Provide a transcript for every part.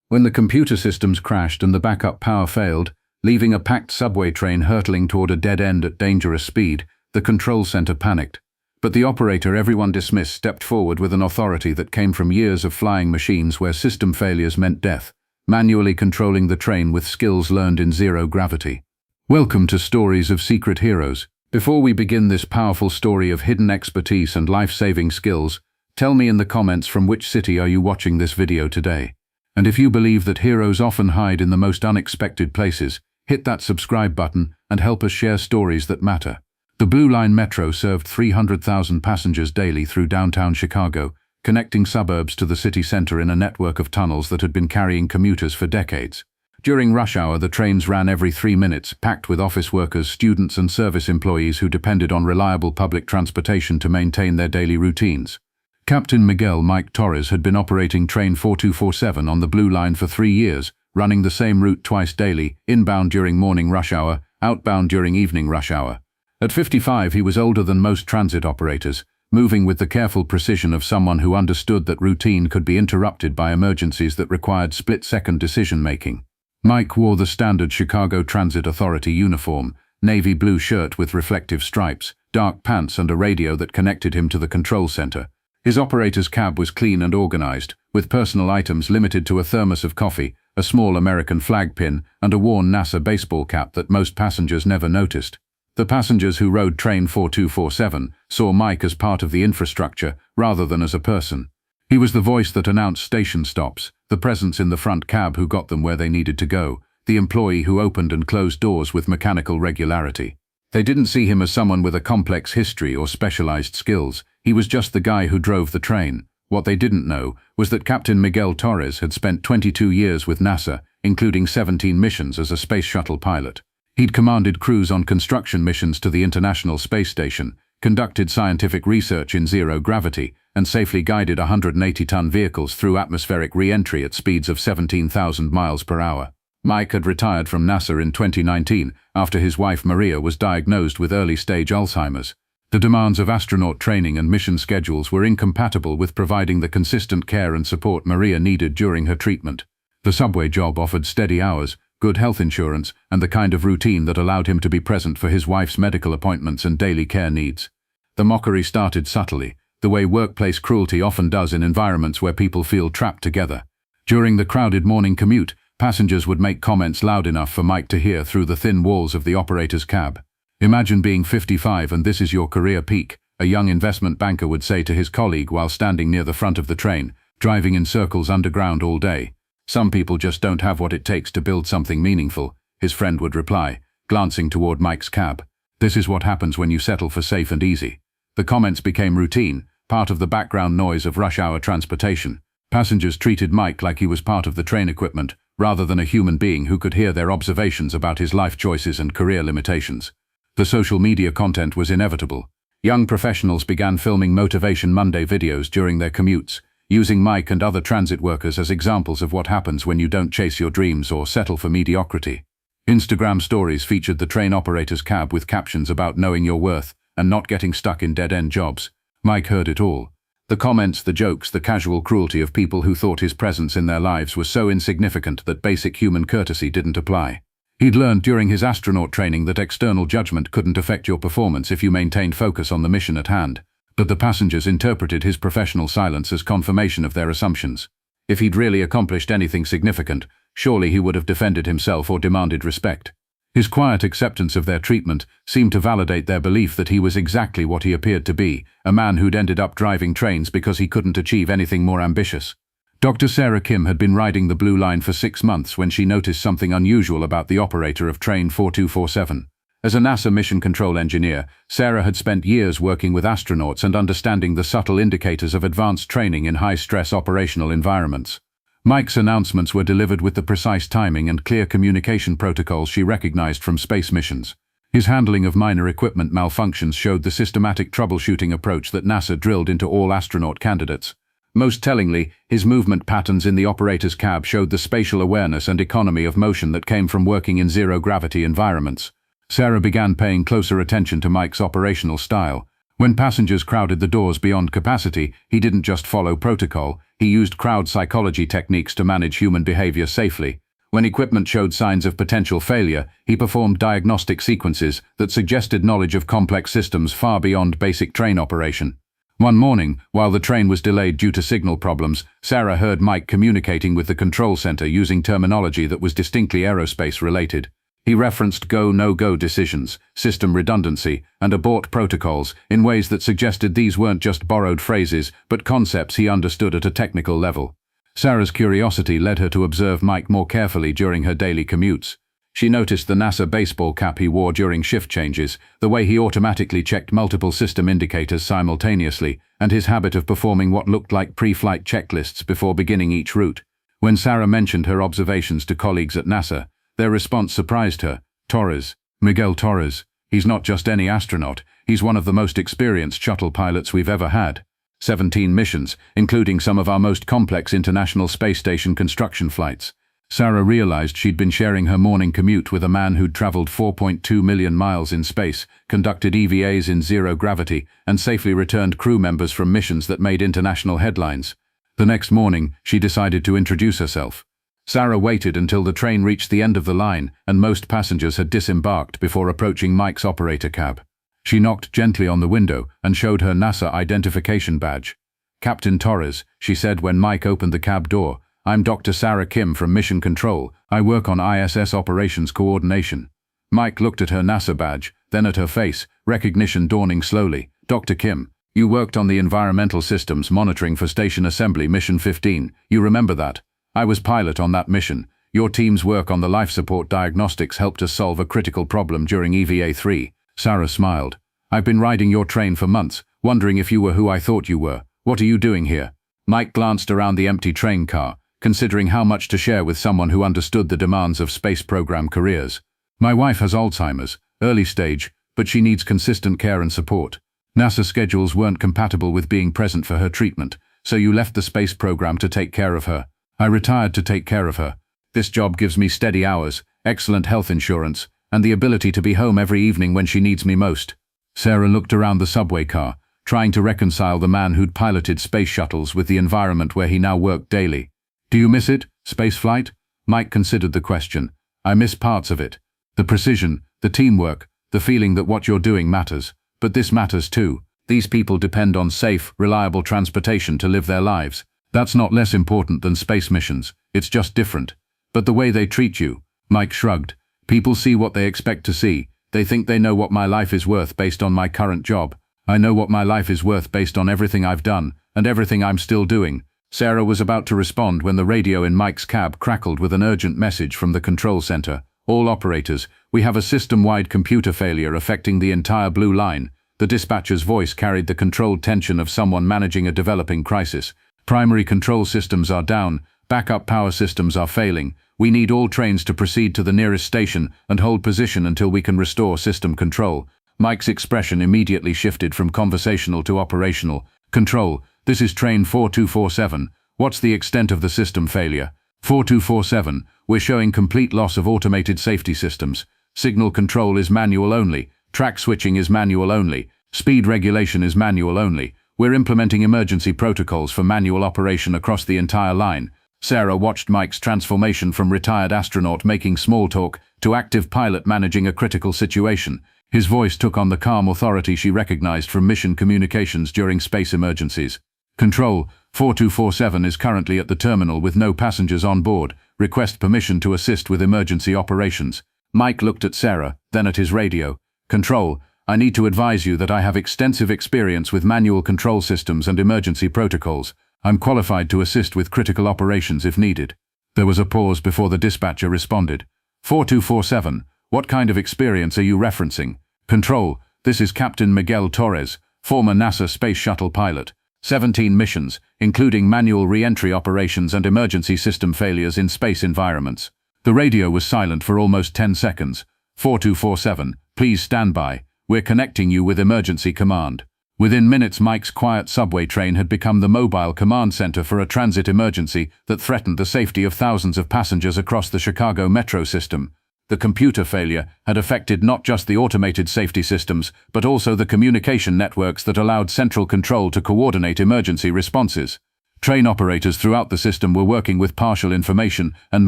When the computer systems crashed and the backup power failed, leaving a packed subway train hurtling toward a dead end at dangerous speed, the control center panicked. But the operator everyone dismissed stepped forward with an authority that came from years of flying machines where system failures meant death, manually controlling the train with skills learned in zero gravity. Welcome to Stories of Secret Heroes. Before we begin this powerful story of hidden expertise and life-saving skills, tell me in the comments from which city are you watching this video today. And if you believe that heroes often hide in the most unexpected places, hit that subscribe button and help us share stories that matter. The Blue Line Metro served 300,000 passengers daily through downtown Chicago, connecting suburbs to the city center in a network of tunnels that had been carrying commuters for decades. During rush hour, the trains ran every 3 minutes, packed with office workers, students and service employees who depended on reliable public transportation to maintain their daily routines. Captain Miguel "Mike" Torres had been operating train 4247 on the Blue Line for 3 years, running the same route twice daily, inbound during morning rush hour, outbound during evening rush hour. At 55, he was older than most transit operators, moving with the careful precision of someone who understood that routine could be interrupted by emergencies that required split-second decision-making. Mike wore the standard Chicago Transit Authority uniform, navy blue shirt with reflective stripes, dark pants and a radio that connected him to the control center. His operator's cab was clean and organized, with personal items limited to a thermos of coffee, a small American flag pin, and a worn NASA baseball cap that most passengers never noticed. The passengers who rode train 4247 saw Mike as part of the infrastructure rather than as a person. He was the voice that announced station stops, the presence in the front cab who got them where they needed to go, the employee who opened and closed doors with mechanical regularity. They didn't see him as someone with a complex history or specialized skills. He was just the guy who drove the train. What they didn't know was that Captain Miguel Torres had spent 22 years with NASA, including 17 missions as a space shuttle pilot. He'd commanded crews on construction missions to the International Space Station, conducted scientific research in zero gravity, and safely guided 180-ton vehicles through atmospheric re-entry at speeds of 17,000 miles per hour. Mike had retired from NASA in 2019 after his wife Maria was diagnosed with early-stage Alzheimer's. The demands of astronaut training and mission schedules were incompatible with providing the consistent care and support Maria needed during her treatment. The subway job offered steady hours, good health insurance, and the kind of routine that allowed him to be present for his wife's medical appointments and daily care needs. The mockery started subtly, the way workplace cruelty often does in environments where people feel trapped together. During the crowded morning commute, passengers would make comments loud enough for Mike to hear through the thin walls of the operator's cab. Imagine being 55 and this is your career peak, a young investment banker would say to his colleague while standing near the front of the train, driving in circles underground all day. Some people just don't have what it takes to build something meaningful, his friend would reply, glancing toward Mike's cab. This is what happens when you settle for safe and easy. The comments became routine, part of the background noise of rush hour transportation. Passengers treated Mike like he was part of the train equipment, rather than a human being who could hear their observations about his life choices and career limitations. The social media content was inevitable. Young professionals began filming Motivation Monday videos during their commutes, using Mike and other transit workers as examples of what happens when you don't chase your dreams or settle for mediocrity. Instagram stories featured the train operator's cab with captions about knowing your worth and not getting stuck in dead-end jobs. Mike heard it all. The comments, the jokes, the casual cruelty of people who thought his presence in their lives was so insignificant that basic human courtesy didn't apply. He'd learned during his astronaut training that external judgment couldn't affect your performance if you maintained focus on the mission at hand. But the passengers interpreted his professional silence as confirmation of their assumptions. If he'd really accomplished anything significant, surely he would have defended himself or demanded respect. His quiet acceptance of their treatment seemed to validate their belief that he was exactly what he appeared to be, a man who'd ended up driving trains because he couldn't achieve anything more ambitious. Dr. Sarah Kim had been riding the Blue Line for 6 months when she noticed something unusual about the operator of train 4247. As a NASA mission control engineer, Sarah had spent years working with astronauts and understanding the subtle indicators of advanced training in high-stress operational environments. Mike's announcements were delivered with the precise timing and clear communication protocols she recognized from space missions. His handling of minor equipment malfunctions showed the systematic troubleshooting approach that NASA drilled into all astronaut candidates. Most tellingly, his movement patterns in the operator's cab showed the spatial awareness and economy of motion that came from working in zero-gravity environments. Sarah began paying closer attention to Mike's operational style. When passengers crowded the doors beyond capacity, he didn't just follow protocol, he used crowd psychology techniques to manage human behavior safely. When equipment showed signs of potential failure, he performed diagnostic sequences that suggested knowledge of complex systems far beyond basic train operation. One morning, while the train was delayed due to signal problems, Sarah heard Mike communicating with the control center using terminology that was distinctly aerospace-related. He referenced go, no-go decisions, system redundancy, and abort protocols in ways that suggested these weren't just borrowed phrases, but concepts he understood at a technical level. Sarah's curiosity led her to observe Mike more carefully during her daily commutes. She noticed the NASA baseball cap he wore during shift changes, the way he automatically checked multiple system indicators simultaneously, and his habit of performing what looked like pre-flight checklists before beginning each route. When Sarah mentioned her observations to colleagues at NASA, their response surprised her. Torres. Miguel Torres. He's not just any astronaut, he's one of the most experienced shuttle pilots we've ever had. 17 missions, including some of our most complex International Space Station construction flights. Sarah realized she'd been sharing her morning commute with a man who'd traveled 4.2 million miles in space, conducted EVAs in zero gravity, and safely returned crew members from missions that made international headlines. The next morning, she decided to introduce herself. Sarah waited until the train reached the end of the line and most passengers had disembarked before approaching Mike's operator cab. She knocked gently on the window and showed her NASA identification badge. "Captain Torres," she said when Mike opened the cab door, "I'm Dr. Sarah Kim from Mission Control. I work on ISS operations coordination." Mike looked at her NASA badge, then at her face, recognition dawning slowly. "Dr. Kim, you worked on the environmental systems monitoring for Station Assembly Mission 15. You remember that? I was pilot on that mission. Your team's work on the life support diagnostics helped us solve a critical problem during EVA 3. Sarah smiled. "I've been riding your train for months, wondering if you were who I thought you were. What are you doing here?" Mike glanced around the empty train car, considering how much to share with someone who understood the demands of space program careers. "My wife has Alzheimer's, early stage, but she needs consistent care and support. NASA schedules weren't compatible with being present for her treatment, so you left the space program to take care of her. I retired to take care of her. This job gives me steady hours, excellent health insurance, and the ability to be home every evening when she needs me most." Sarah looked around the subway car, trying to reconcile the man who'd piloted space shuttles with the environment where he now worked daily. "Do you miss it, spaceflight?" Mike considered the question. "I miss parts of it. The precision, the teamwork, the feeling that what you're doing matters. But this matters too. These people depend on safe, reliable transportation to live their lives. That's not less important than space missions, it's just different. But the way they treat you," Mike shrugged. "People see what they expect to see. They think they know what my life is worth based on my current job. I know what my life is worth based on everything I've done, and everything I'm still doing." Sarah was about to respond when the radio in Mike's cab crackled with an urgent message from the control center. "All operators, we have a system-wide computer failure affecting the entire Blue Line." The dispatcher's voice carried the controlled tension of someone managing a developing crisis. "Primary control systems are down, backup power systems are failing. We need all trains to proceed to the nearest station and hold position until we can restore system control." Mike's expression immediately shifted from conversational to operational. "Control, this is train 4247. What's the extent of the system failure?" 4247, we're showing complete loss of automated safety systems. Signal control is manual only. Track switching is manual only. Speed regulation is manual only. We're implementing emergency protocols for manual operation across the entire line." Sarah watched Mike's transformation from retired astronaut making small talk to active pilot managing a critical situation. His voice took on the calm authority she recognized from mission communications during space emergencies. "Control, 4247 is currently at the terminal with no passengers on board. Request permission to assist with emergency operations." Mike looked at Sarah, then at his radio. "Control, I need to advise you that I have extensive experience with manual control systems and emergency protocols. I'm qualified to assist with critical operations if needed." There was a pause before the dispatcher responded. 4247, what kind of experience are you referencing?" "Control, this is Captain Miguel Torres, former NASA space shuttle pilot. 17 missions, including manual re-entry operations and emergency system failures in space environments." The radio was silent for almost 10 seconds. 4247, please stand by. We're connecting you with emergency command. Within minutes, Mike's quiet subway train had become the mobile command center for a transit emergency that threatened the safety of thousands of passengers across the Chicago metro system. The computer failure had affected not just the automated safety systems, but also the communication networks that allowed central control to coordinate emergency responses. Train operators throughout the system were working with partial information and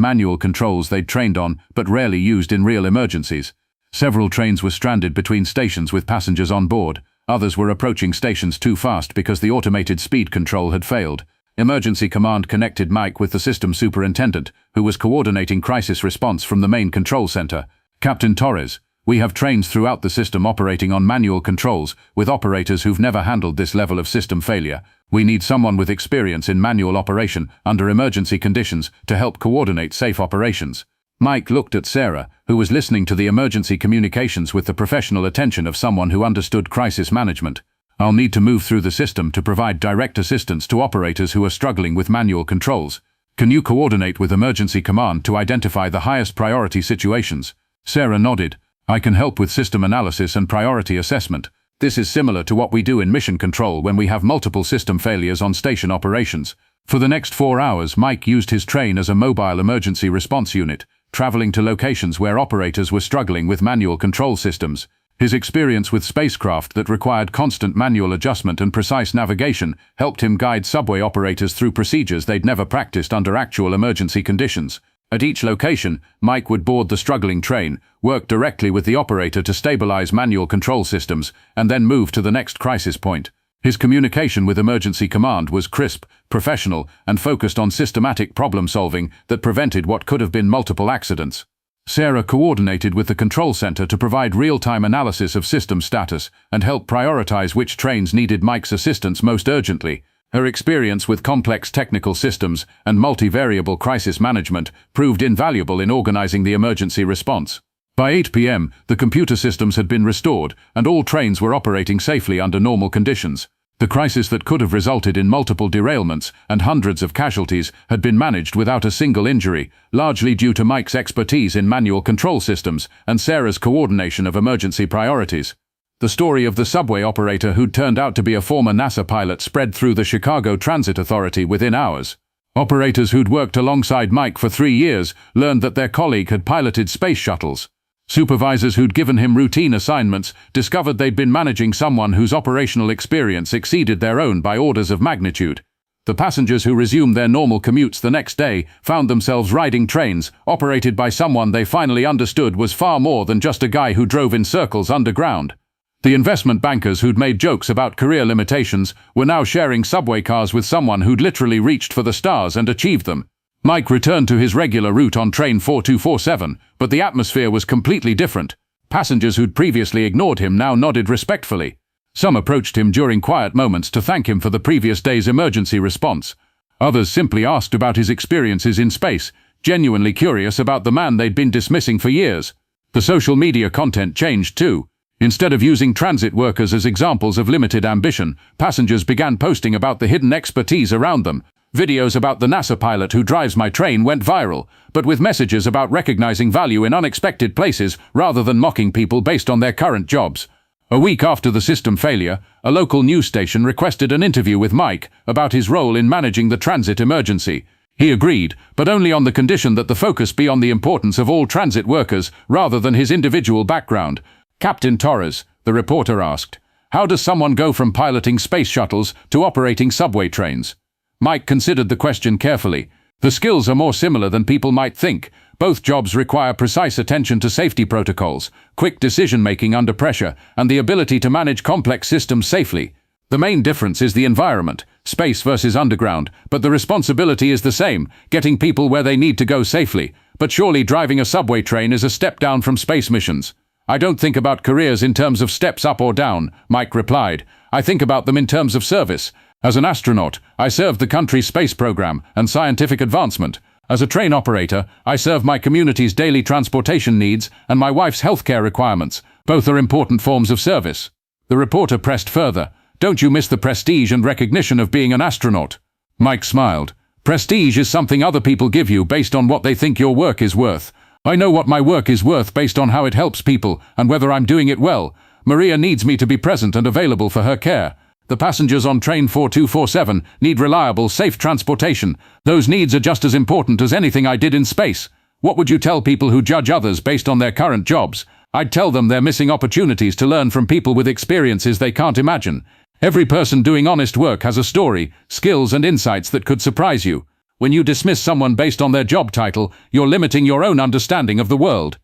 manual controls they'd trained on but rarely used in real emergencies. Several trains were stranded between stations with passengers on board. Others were approaching stations too fast because the automated speed control had failed. Emergency Command connected Mike with the system superintendent, who was coordinating crisis response from the main control center. "Captain Torres, we have trains throughout the system operating on manual controls, with operators who've never handled this level of system failure. We need someone with experience in manual operation under emergency conditions to help coordinate safe operations." Mike looked at Sarah, who was listening to the emergency communications with the professional attention of someone who understood crisis management. "I'll need to move through the system to provide direct assistance to operators who are struggling with manual controls. Can you coordinate with Emergency Command to identify the highest priority situations?" Sarah nodded. "I can help with system analysis and priority assessment. This is similar to what we do in mission control when we have multiple system failures on station operations." For the next 4 hours, Mike used his train as a mobile emergency response unit, traveling to locations where operators were struggling with manual control systems. His experience with spacecraft that required constant manual adjustment and precise navigation helped him guide subway operators through procedures they'd never practiced under actual emergency conditions. At each location, Mike would board the struggling train, work directly with the operator to stabilize manual control systems, and then move to the next crisis point. His communication with Emergency Command was crisp, professional, and focused on systematic problem-solving that prevented what could have been multiple accidents. Sarah coordinated with the control center to provide real-time analysis of system status and help prioritize which trains needed Mike's assistance most urgently. Her experience with complex technical systems and multivariable crisis management proved invaluable in organizing the emergency response. By 8 p.m., the computer systems had been restored and all trains were operating safely under normal conditions. The crisis that could have resulted in multiple derailments and hundreds of casualties had been managed without a single injury, largely due to Mike's expertise in manual control systems and Sarah's coordination of emergency priorities. The story of the subway operator who'd turned out to be a former NASA pilot spread through the Chicago Transit Authority within hours. Operators who'd worked alongside Mike for 3 years learned that their colleague had piloted space shuttles. Supervisors who'd given him routine assignments discovered they'd been managing someone whose operational experience exceeded their own by orders of magnitude. The passengers who resumed their normal commutes the next day found themselves riding trains operated by someone they finally understood was far more than just a guy who drove in circles underground. The investment bankers who'd made jokes about career limitations were now sharing subway cars with someone who'd literally reached for the stars and achieved them. Mike returned to his regular route on train 4247, but the atmosphere was completely different. Passengers who'd previously ignored him now nodded respectfully. Some approached him during quiet moments to thank him for the previous day's emergency response. Others simply asked about his experiences in space, genuinely curious about the man they'd been dismissing for years. The social media content changed too. Instead of using transit workers as examples of limited ambition, passengers began posting about the hidden expertise around them. Videos about the NASA pilot who drives my train went viral, but with messages about recognizing value in unexpected places rather than mocking people based on their current jobs. A week after the system failure, a local news station requested an interview with Mike about his role in managing the transit emergency. He agreed, but only on the condition that the focus be on the importance of all transit workers rather than his individual background. "Captain Torres," the reporter asked, "how does someone go from piloting space shuttles to operating subway trains?" Mike considered the question carefully. The skills are more similar than people might think. Both jobs require precise attention to safety protocols, quick decision-making under pressure, and the ability to manage complex systems safely. The main difference is the environment, space versus underground, but the responsibility is the same, getting people where they need to go safely. But surely driving a subway train is a step down from space missions. "I don't think about careers in terms of steps up or down," Mike replied. "I think about them in terms of service. As an astronaut, I served the country's space program and scientific advancement. As a train operator, I serve my community's daily transportation needs and my wife's healthcare requirements. Both are important forms of service." The reporter pressed further. "Don't you miss the prestige and recognition of being an astronaut?" Mike smiled. "Prestige is something other people give you based on what they think your work is worth. I know what my work is worth based on how it helps people and whether I'm doing it well. Maria needs me to be present and available for her care. The passengers on train 4247 need reliable, safe transportation. Those needs are just as important as anything I did in space." What would you tell people who judge others based on their current jobs? I'd tell them they're missing opportunities to learn from people with experiences they can't imagine. Every person doing honest work has a story, skills and insights that could surprise you. When you dismiss someone based on their job title, you're limiting your own understanding of the world.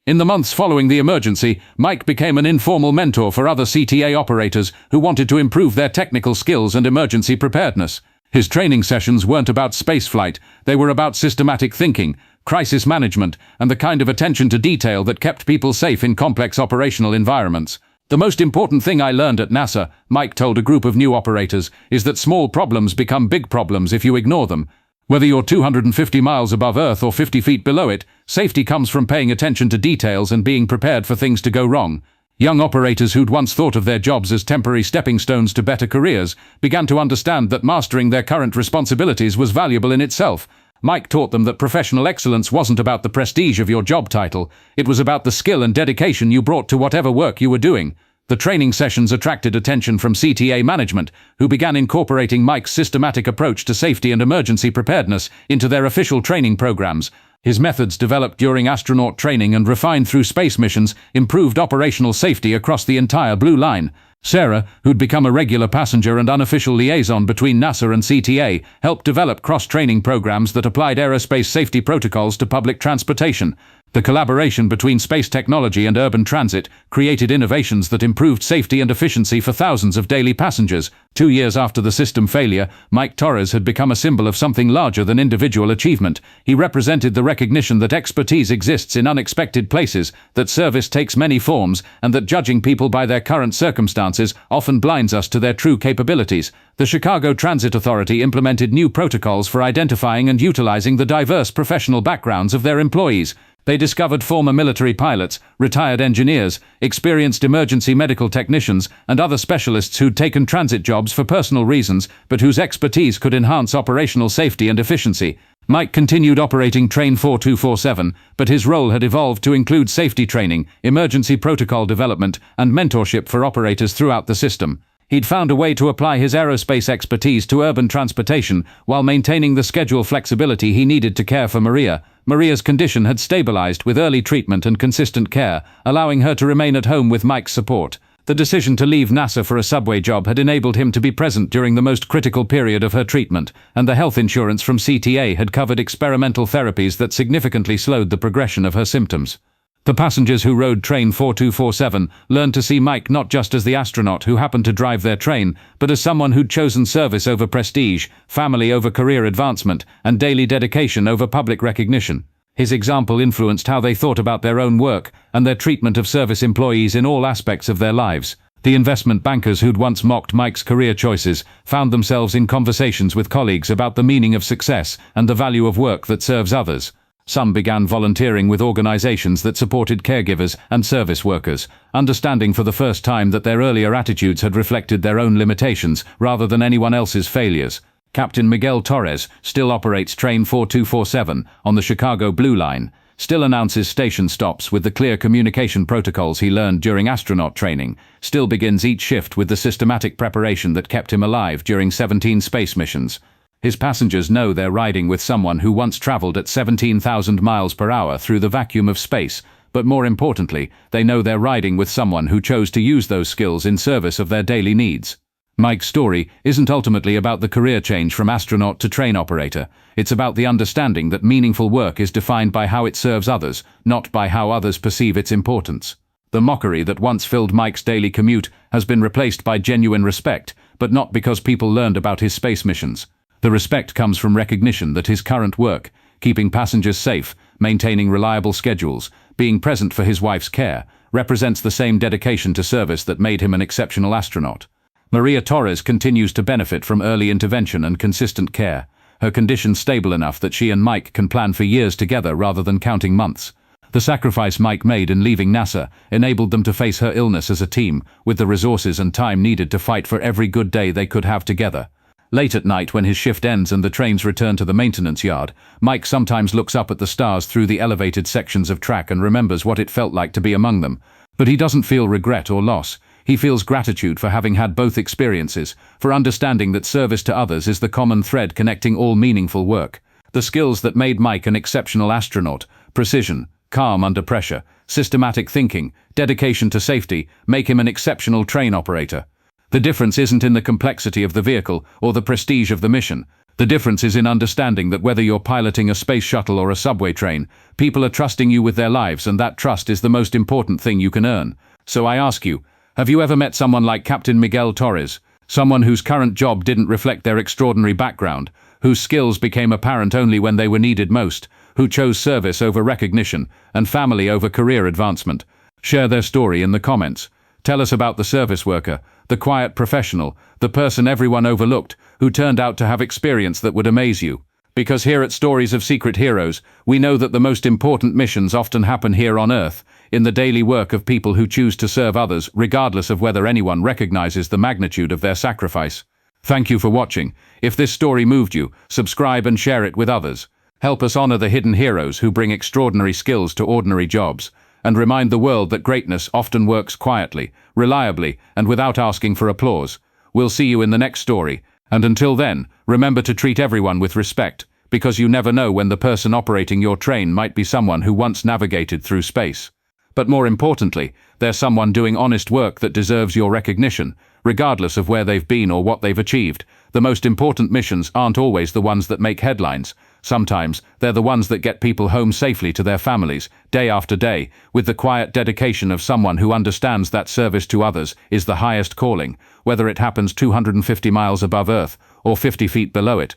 In the months following the emergency, Mike became an informal mentor for other CTA operators who wanted to improve their technical skills and emergency preparedness. His training sessions weren't about spaceflight, they were about systematic thinking, crisis management, and the kind of attention to detail that kept people safe in complex operational environments. The most important thing I learned at NASA, Mike told a group of new operators, is that small problems become big problems if you ignore them. Whether you're 250 miles above Earth or 50 feet below it, safety comes from paying attention to details and being prepared for things to go wrong. Young operators who'd once thought of their jobs as temporary stepping stones to better careers began to understand that mastering their current responsibilities was valuable in itself. Mike taught them that professional excellence wasn't about the prestige of your job title, it was about the skill and dedication you brought to whatever work you were doing. The training sessions attracted attention from CTA management, who began incorporating Mike's systematic approach to safety and emergency preparedness into their official training programs. His methods, developed during astronaut training and refined through space missions, improved operational safety across the entire Blue Line. Sarah, who'd become a regular passenger and unofficial liaison between NASA and CTA, helped develop cross-training programs that applied aerospace safety protocols to public transportation. The collaboration between space technology and urban transit created innovations that improved safety and efficiency for thousands of daily passengers. 2 years after the system failure, Mike Torres had become a symbol of something larger than individual achievement. He represented the recognition that expertise exists in unexpected places, that service takes many forms, and that judging people by their current circumstances often blinds us to their true capabilities. The Chicago Transit Authority implemented new protocols for identifying and utilizing the diverse professional backgrounds of their employees. They discovered former military pilots, retired engineers, experienced emergency medical technicians, and other specialists who'd taken transit jobs for personal reasons, but whose expertise could enhance operational safety and efficiency. Mike continued operating Train 4247, but his role had evolved to include safety training, emergency protocol development, and mentorship for operators throughout the system. He'd found a way to apply his aerospace expertise to urban transportation while maintaining the schedule flexibility he needed to care for Maria. Maria's condition had stabilized with early treatment and consistent care, allowing her to remain at home with Mike's support. The decision to leave NASA for a subway job had enabled him to be present during the most critical period of her treatment, and the health insurance from CTA had covered experimental therapies that significantly slowed the progression of her symptoms. The passengers who rode Train 4247 learned to see Mike not just as the astronaut who happened to drive their train, but as someone who'd chosen service over prestige, family over career advancement, and daily dedication over public recognition. His example influenced how they thought about their own work and their treatment of service employees in all aspects of their lives. The investment bankers who'd once mocked Mike's career choices found themselves in conversations with colleagues about the meaning of success and the value of work that serves others. Some began volunteering with organizations that supported caregivers and service workers, understanding for the first time that their earlier attitudes had reflected their own limitations rather than anyone else's failures. Captain Miguel Torres still operates Train 4247 on the Chicago Blue Line, still announces station stops with the clear communication protocols he learned during astronaut training, still begins each shift with the systematic preparation that kept him alive during 17 space missions. His passengers know they're riding with someone who once traveled at 17,000 miles per hour through the vacuum of space, but more importantly, they know they're riding with someone who chose to use those skills in service of their daily needs. Mike's story isn't ultimately about the career change from astronaut to train operator. It's about the understanding that meaningful work is defined by how it serves others, not by how others perceive its importance. The mockery that once filled Mike's daily commute has been replaced by genuine respect, but not because people learned about his space missions. The respect comes from recognition that his current work, keeping passengers safe, maintaining reliable schedules, being present for his wife's care, represents the same dedication to service that made him an exceptional astronaut. Maria Torres continues to benefit from early intervention and consistent care, her condition stable enough that she and Mike can plan for years together rather than counting months. The sacrifice Mike made in leaving NASA enabled them to face her illness as a team, with the resources and time needed to fight for every good day they could have together. Late at night, when his shift ends and the trains return to the maintenance yard, Mike sometimes looks up at the stars through the elevated sections of track and remembers what it felt like to be among them. But he doesn't feel regret or loss. He feels gratitude for having had both experiences, for understanding that service to others is the common thread connecting all meaningful work. The skills that made Mike an exceptional astronaut precision, calm under pressure, systematic thinking, dedication to safety make him an exceptional train operator. The difference isn't in the complexity of the vehicle or the prestige of the mission. The difference is in understanding that whether you're piloting a space shuttle or a subway train, people are trusting you with their lives, and that trust is the most important thing you can earn. So I ask you, have you ever met someone like Captain Miguel Torres? Someone whose current job didn't reflect their extraordinary background, whose skills became apparent only when they were needed most, who chose service over recognition and family over career advancement. Share their story in the comments. Tell us about the service worker, the quiet professional, the person everyone overlooked, who turned out to have experience that would amaze you. Because here at Stories of Secret Heroes, we know that the most important missions often happen here on Earth, in the daily work of people who choose to serve others, regardless of whether anyone recognizes the magnitude of their sacrifice. Thank you for watching. If this story moved you, subscribe and share it with others. Help us honor the hidden heroes who bring extraordinary skills to ordinary jobs, and remind the world that greatness often works quietly, reliably, and without asking for applause. We'll see you in the next story, and until then, remember to treat everyone with respect, because you never know when the person operating your train might be someone who once navigated through space. But more importantly, they're someone doing honest work that deserves your recognition, regardless of where they've been or what they've achieved. The most important missions aren't always the ones that make headlines. Sometimes, they're the ones that get people home safely to their families, day after day, with the quiet dedication of someone who understands that service to others is the highest calling, whether it happens 250 miles above Earth or 50 feet below it.